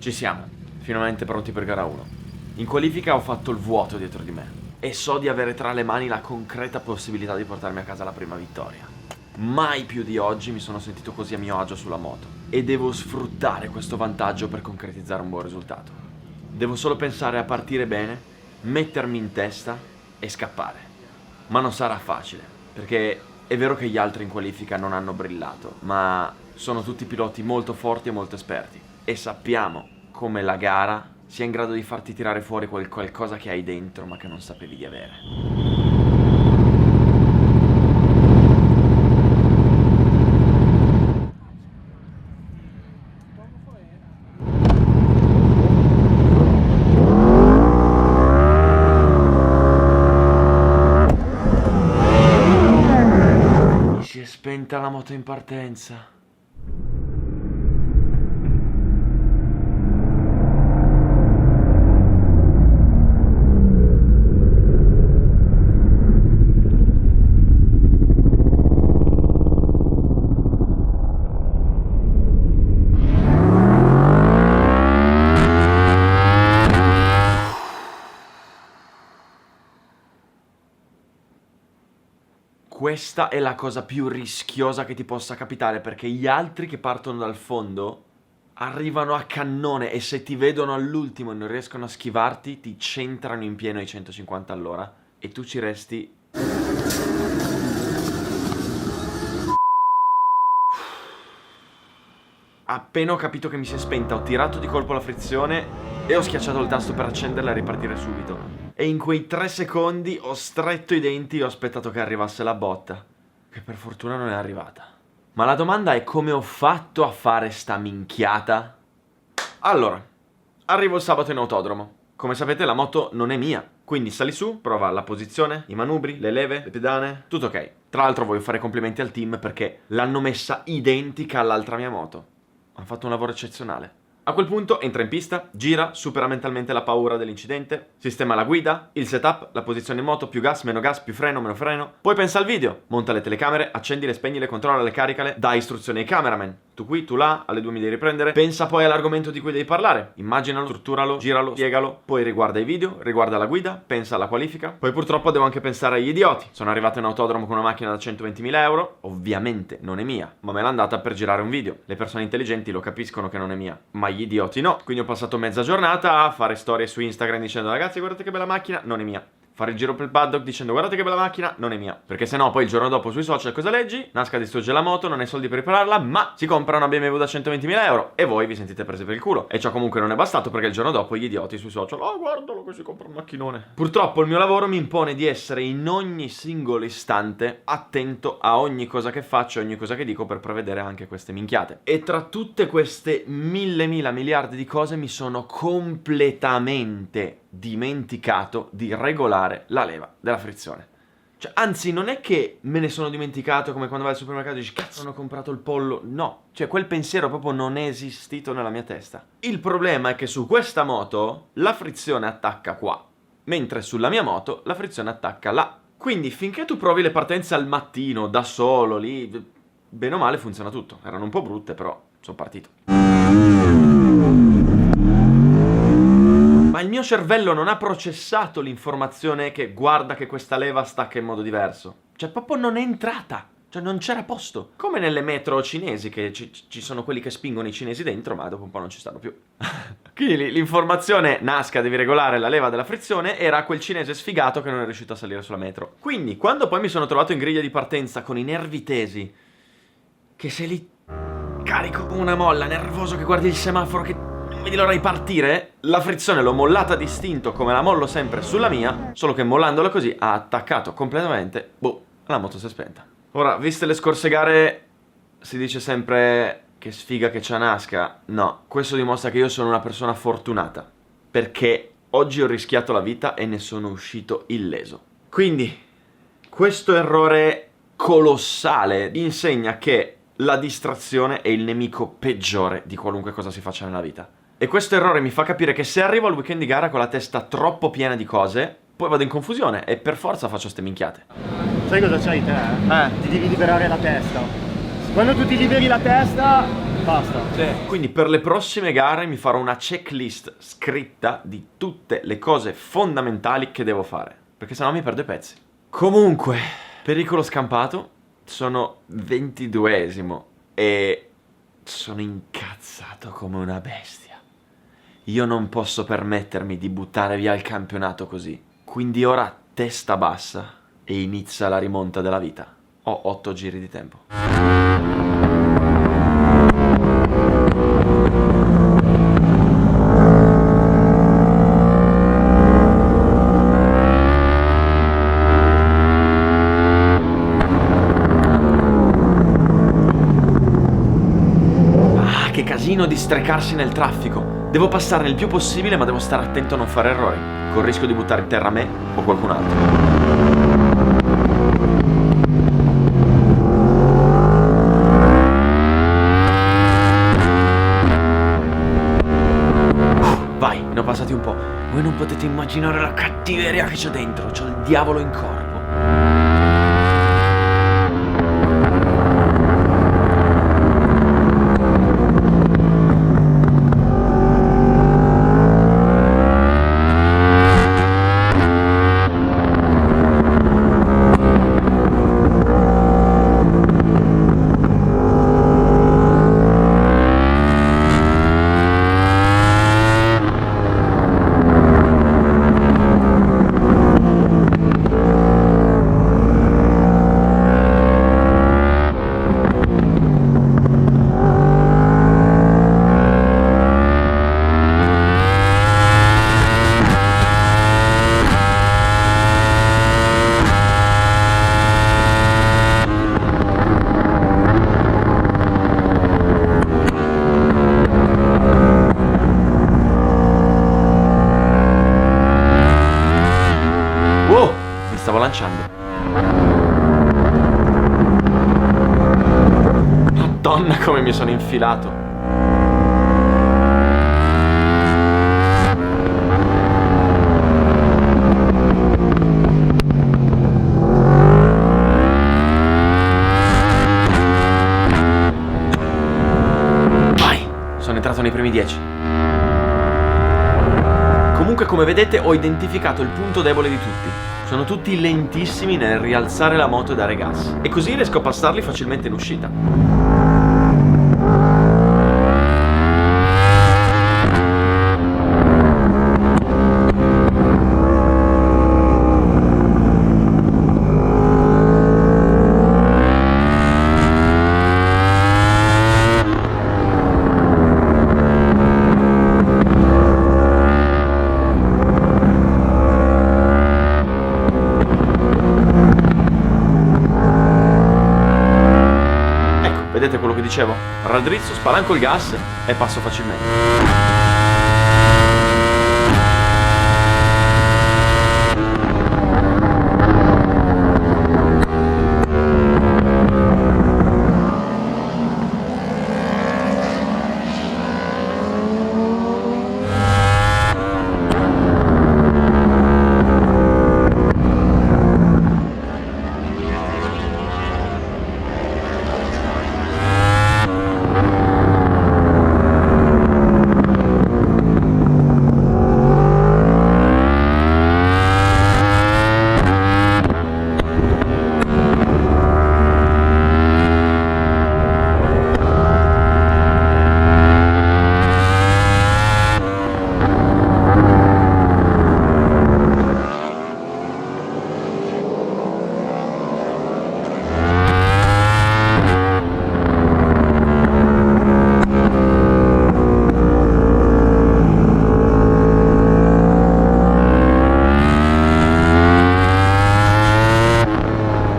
Ci siamo, finalmente pronti per gara 1. In qualifica ho fatto il vuoto dietro di me e so di avere tra le mani la concreta possibilità di portarmi a casa la prima vittoria. Mai più di oggi mi sono sentito così a mio agio sulla moto e devo sfruttare questo vantaggio per concretizzare un buon risultato. Devo solo pensare a partire bene, mettermi in testa e scappare. Ma non sarà facile, perché è vero che gli altri in qualifica non hanno brillato, ma sono tutti piloti molto forti e molto esperti e sappiamo come la gara sia in grado di farti tirare fuori quel qualcosa che hai dentro ma che non sapevi di avere. Si è spenta la moto in partenza. Questa è la cosa più rischiosa che ti possa capitare, perché gli altri che partono dal fondo arrivano a cannone e se ti vedono all'ultimo e non riescono a schivarti, ti centrano in pieno ai 150 all'ora e tu ci resti. Appena ho capito che mi si è spenta, ho tirato di colpo la frizione e ho schiacciato il tasto per accenderla e ripartire subito. E in quei 3 secondi ho stretto i denti e ho aspettato che arrivasse la botta, che per fortuna non è arrivata. Ma la domanda è: come ho fatto a fare sta minchiata? Allora, arrivo il sabato in autodromo. Come sapete la moto non è mia, quindi sali su, prova la posizione, i manubri, le leve, le pedane, tutto ok. Tra l'altro voglio fare complimenti al team perché l'hanno messa identica all'altra mia moto. Hanno fatto un lavoro eccezionale. A quel punto entra in pista, gira, supera mentalmente la paura dell'incidente, sistema la guida, il setup, la posizione in moto, più gas, più freno, meno freno. Poi pensa al video, monta le telecamere, accendile, spegnile, controllale, caricale, dà istruzioni ai cameraman. Tu qui, tu là, alle 2 mi devi riprendere. Pensa poi all'argomento di cui devi parlare. Immaginalo, strutturalo, giralo, spiegalo. Poi riguarda i video, riguarda la guida, pensa alla qualifica. Poi purtroppo devo anche pensare agli idioti. Sono arrivato in autodromo con una macchina da 120.000 euro. Ovviamente non è mia, ma me l'ha andata per girare un video. Le persone intelligenti lo capiscono che non è mia, ma gli idioti no. Quindi ho passato mezza giornata a fare storie su Instagram dicendo: ragazzi, guardate che bella macchina, non è mia. Fare il giro per il paddock dicendo: guardate che bella macchina, non è mia. Perché se no poi il giorno dopo sui social cosa leggi? NASCAR distrugge la moto, non hai soldi per ripararla, ma si compra una BMW da 120.000 euro e voi vi sentite presi per il culo. E ciò comunque non è bastato, perché il giorno dopo gli idioti sui social: oh, guardalo che si compra un macchinone. Purtroppo il mio lavoro mi impone di essere in ogni singolo istante attento a ogni cosa che faccio, a ogni cosa che dico, per prevedere anche queste minchiate. E tra tutte queste mille miliardi di cose mi sono completamente dimenticato di regolare la leva della frizione. Cioè, anzi, non è che me ne sono dimenticato come quando vai al supermercato e dici: cazzo, non ho comprato il pollo. No, cioè quel pensiero proprio non è esistito nella mia testa. Il problema è che su questa moto la frizione attacca qua, mentre sulla mia moto la frizione attacca là. Quindi finché tu provi le partenze al mattino da solo lì, bene o male funziona tutto. Erano un po' brutte, però sono partito. Ma il mio cervello non ha processato l'informazione che guarda che questa leva stacca in modo diverso. Cioè proprio non è entrata. Cioè non c'era posto. Come nelle metro cinesi, che ci sono quelli che spingono i cinesi dentro, ma dopo un po' non ci stanno più. Quindi l'informazione: NASCAR, devi regolare la leva della frizione, era quel cinese sfigato che non è riuscito a salire sulla metro. Quindi quando poi mi sono trovato in griglia di partenza con i nervi tesi, che sei lì carico come una molla, nervoso che guardi il semaforo che vedi l'ora di partire, la frizione l'ho mollata distinto come la mollo sempre sulla mia, solo che mollandola così ha attaccato completamente, la moto si è spenta. Ora, viste le scorse gare, si dice sempre che sfiga che c'ha NASCAR. No, questo dimostra che io sono una persona fortunata, perché oggi ho rischiato la vita e ne sono uscito illeso. Quindi, questo errore colossale insegna che la distrazione è il nemico peggiore di qualunque cosa si faccia nella vita. E questo errore mi fa capire che se arrivo al weekend di gara con la testa troppo piena di cose, poi vado in confusione e per forza faccio ste minchiate. Sai cosa c'hai te? Ti devi liberare la testa. Quando tu ti liberi la testa, Basta. Sì. Quindi per le prossime gare mi farò una checklist scritta di tutte le cose fondamentali che devo fare, perché sennò mi perdo i pezzi. Comunque, pericolo scampato, sono 22esimo e sono incazzato come una bestia. Io non posso permettermi di buttare via il campionato così. Quindi ora testa bassa e inizia la rimonta della vita. Ho 8 giri di tempo. Ah, che casino di strecarsi nel traffico. Devo passare il più possibile, ma devo stare attento a non fare errori, col rischio di buttare in terra me o qualcun altro. Vai, ne ho passati un po'. Voi non potete immaginare la cattiveria che c'ho dentro. C'ho il diavolo in corpo. Wow, mi stavo lanciando. Madonna, come mi sono infilato. Vai, sono entrato nei primi 10. Comunque, come vedete, ho identificato il punto debole di tutti. Sono tutti lentissimi nel rialzare la moto e dare gas. E così riesco a passarli facilmente in uscita. Ecco, vedete quello che dicevo? Raddrizzo, spalanco il gas e passo facilmente.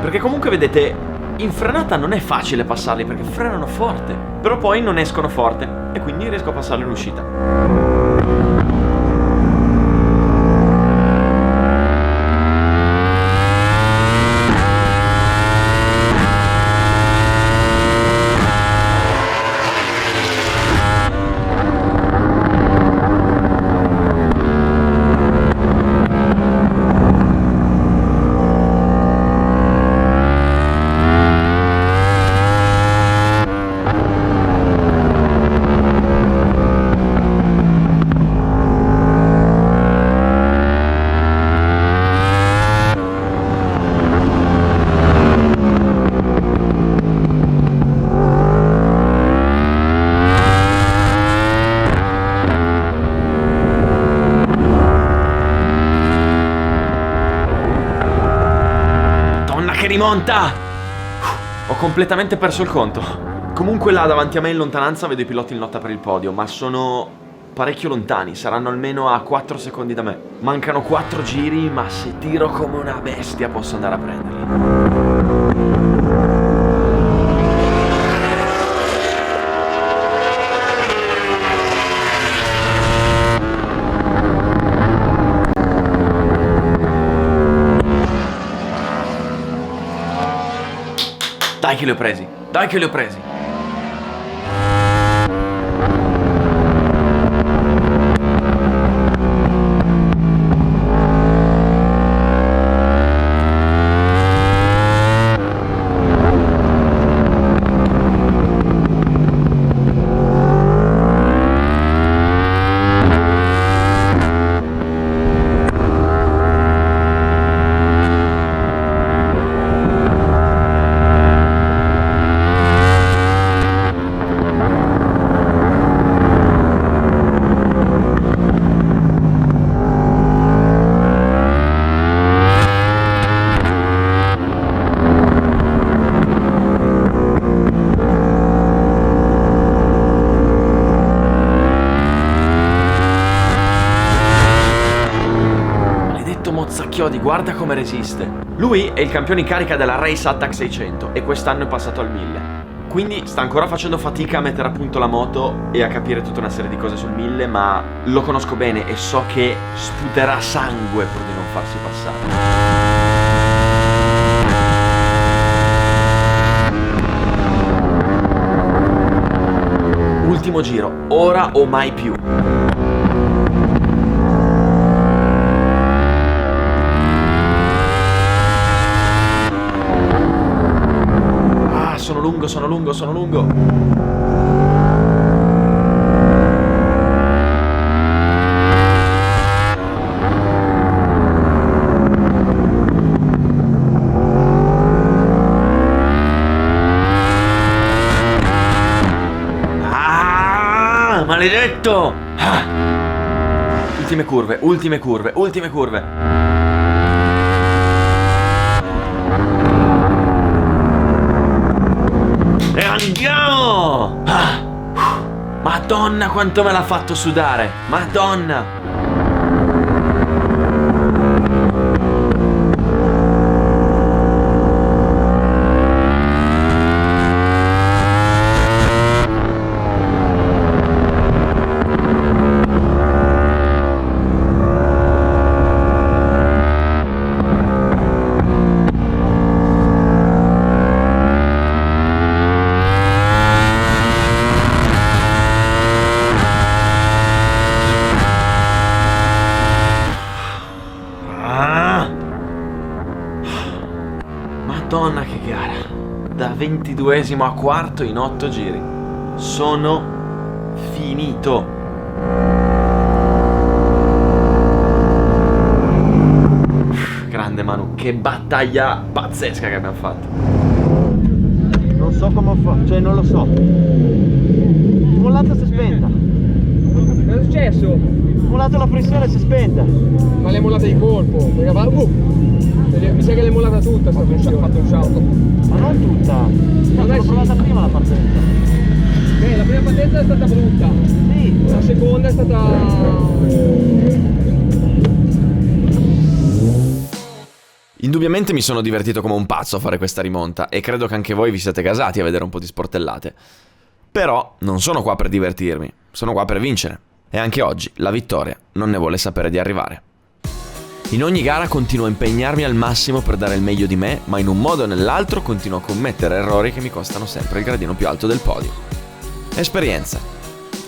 Perché comunque vedete, in frenata non è facile passarli perché frenano forte, però poi non escono forte e quindi riesco a passarli in uscita. rimonta! Ho completamente perso il conto. Comunque là davanti a me in lontananza vedo i piloti in lotta per il podio, ma sono parecchio lontani, saranno almeno a 4 secondi da me. Mancano 4 giri, ma se tiro come una bestia posso andare a prenderli. Dai che li ho presi, dai che li ho presi. Mozzacchiodi, guarda come resiste. Lui è il campione in carica della Race Attack 600 e quest'anno è passato al 1000. Quindi sta ancora facendo fatica a mettere a punto la moto e a capire tutta una serie di cose sul 1000, ma lo conosco bene e so che sputerà sangue pur di non farsi passare. Ultimo giro, ora o mai più. Sono lungo. Ah, maledetto! Ah. Ultime curve. E andiamo! Ah. Madonna quanto me l'ha fatto sudare! Madonna! Madonna che gara! Da 22esimo a quarto in 8 giri. Sono finito. Grande Manu, che battaglia pazzesca che abbiamo fatto. Non so come ho fatto, cioè non lo so. Mollata si è spenta. Cosa è successo? Mollato la pressione si è spenta. Ma l'hai mollata di colpo? Perché va... mi sa che l'hai mollata tutta sta pressione. Ha fatto un salto. Ma non tutta. L'ho provata prima la partenza. La prima partenza è stata brutta. Sì. La seconda è stata... Indubbiamente mi sono divertito come un pazzo a fare questa rimonta e credo che anche voi vi siete gasati a vedere un po' di sportellate. Però non sono qua per divertirmi, sono qua per vincere. E anche oggi la vittoria non ne vuole sapere di arrivare. In ogni gara continuo a impegnarmi al massimo per dare il meglio di me, ma in un modo o nell'altro continuo a commettere errori che mi costano sempre il gradino più alto del podio. Esperienza.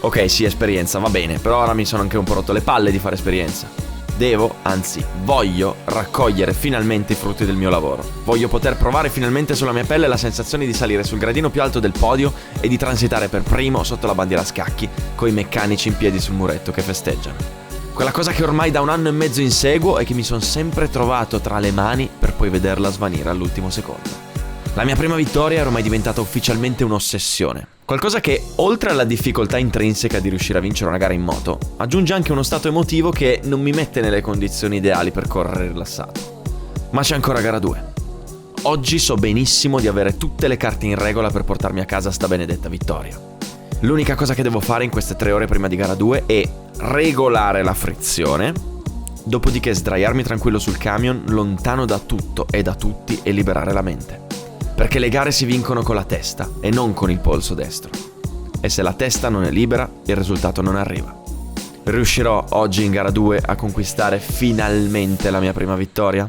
Ok, sì, esperienza, va bene, però ora mi sono anche un po' rotto le palle di fare esperienza. Devo, anzi, voglio raccogliere finalmente i frutti del mio lavoro. Voglio poter provare finalmente sulla mia pelle la sensazione di salire sul gradino più alto del podio e di transitare per primo sotto la bandiera a scacchi, coi meccanici in piedi sul muretto che festeggiano. Quella cosa che ormai da 1 anno e mezzo inseguo e che mi sono sempre trovato tra le mani per poi vederla svanire all'ultimo secondo. La mia prima vittoria era ormai diventata ufficialmente un'ossessione. Qualcosa che, oltre alla difficoltà intrinseca di riuscire a vincere una gara in moto, aggiunge anche uno stato emotivo che non mi mette nelle condizioni ideali per correre rilassato. Ma c'è ancora gara 2. Oggi so benissimo di avere tutte le carte in regola per portarmi a casa sta benedetta vittoria. L'unica cosa che devo fare in queste 3 ore prima di gara 2 è regolare la frizione, dopodiché sdraiarmi tranquillo sul camion, lontano da tutto e da tutti, e liberare la mente. Perché le gare si vincono con la testa e non con il polso destro. E se la testa non è libera, il risultato non arriva. Riuscirò oggi in gara 2 a conquistare finalmente la mia prima vittoria?